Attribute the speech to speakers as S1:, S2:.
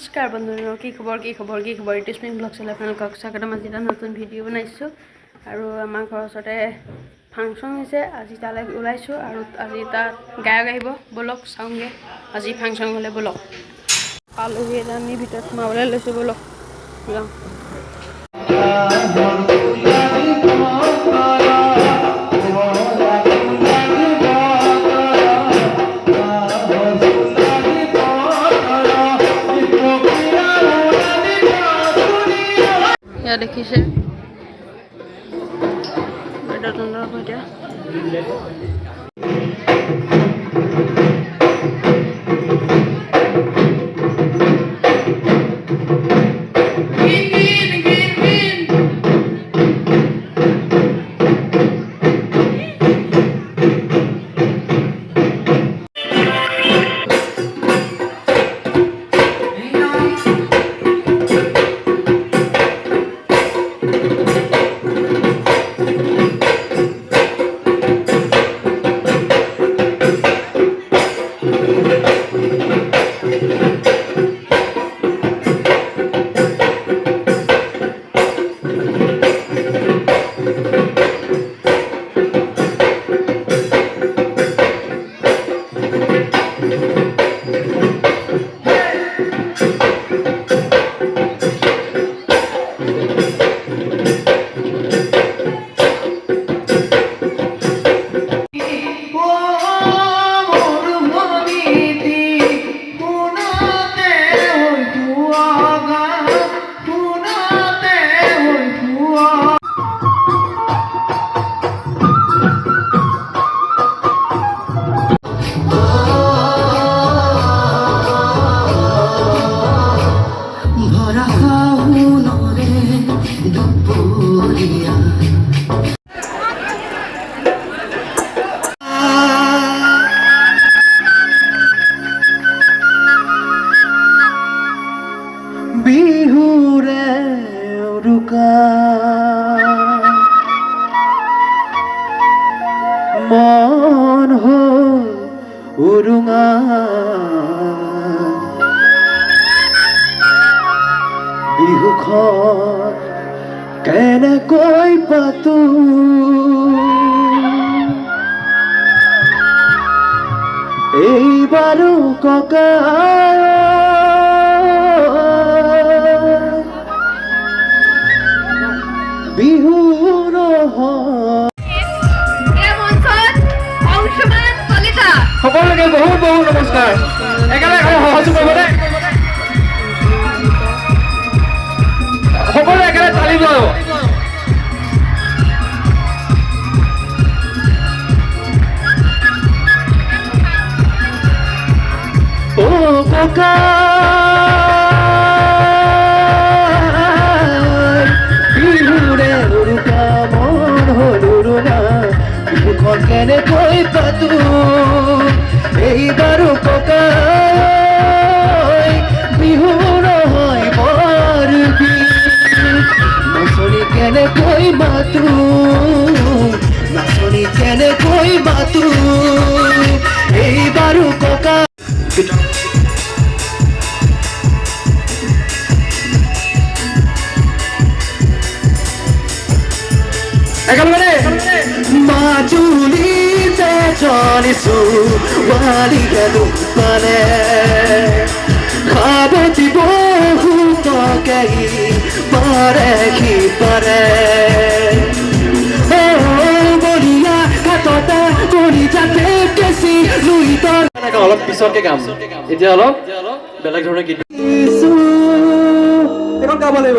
S1: নমস্কাৰ বন্ধুসকল, কি খবৰ ইউটিউব ব্লগ চলে আপোনালোকক স্বাগতম। আজি এটা নতুন ভিডিঅ' বনাইছোঁ আৰু আমাৰ ঘৰৰ ওচৰতে ফাংচন হৈছে। আজি তালৈ ওলাইছোঁ আৰু আজি তাত গায়ক আহিব। ব'লক চাওঁগৈ আজি ফাংচন হ'লে। ব'লক আলহী এটা আমি ভিতৰত সোমাবলৈ লৈছোঁ। ব'লক যাওঁ। দেখিছে
S2: Bihu re ruka mon ho urunga bihu khon kene koi patu eibaru koka Bihu সকলোকে বহুত বহুত নমস্কাৰ। একেলগে সহযোগ কৰিবনে? সকলোৱে একেলগে তালি বজাব। ও ককা কেনে কৈ পাতো এইবাৰো ককাই বিহু নহয় বৰ নাচনি কেনে কৈ মাতো নাচনি কেনে কৈ মাতো এইবাৰো ককা মাজুলীতে চলিছো ৱালিগালো পালে খাবতি বহুতকে পাৰে সি পাৰে বলিয়া হাততে কৰি যাতে কেঁচি লুইতৰ অলপ পিছতকে গাম। এতিয়া অলপ বেলেগ ধৰণে গীত এখন গাব লাগিব।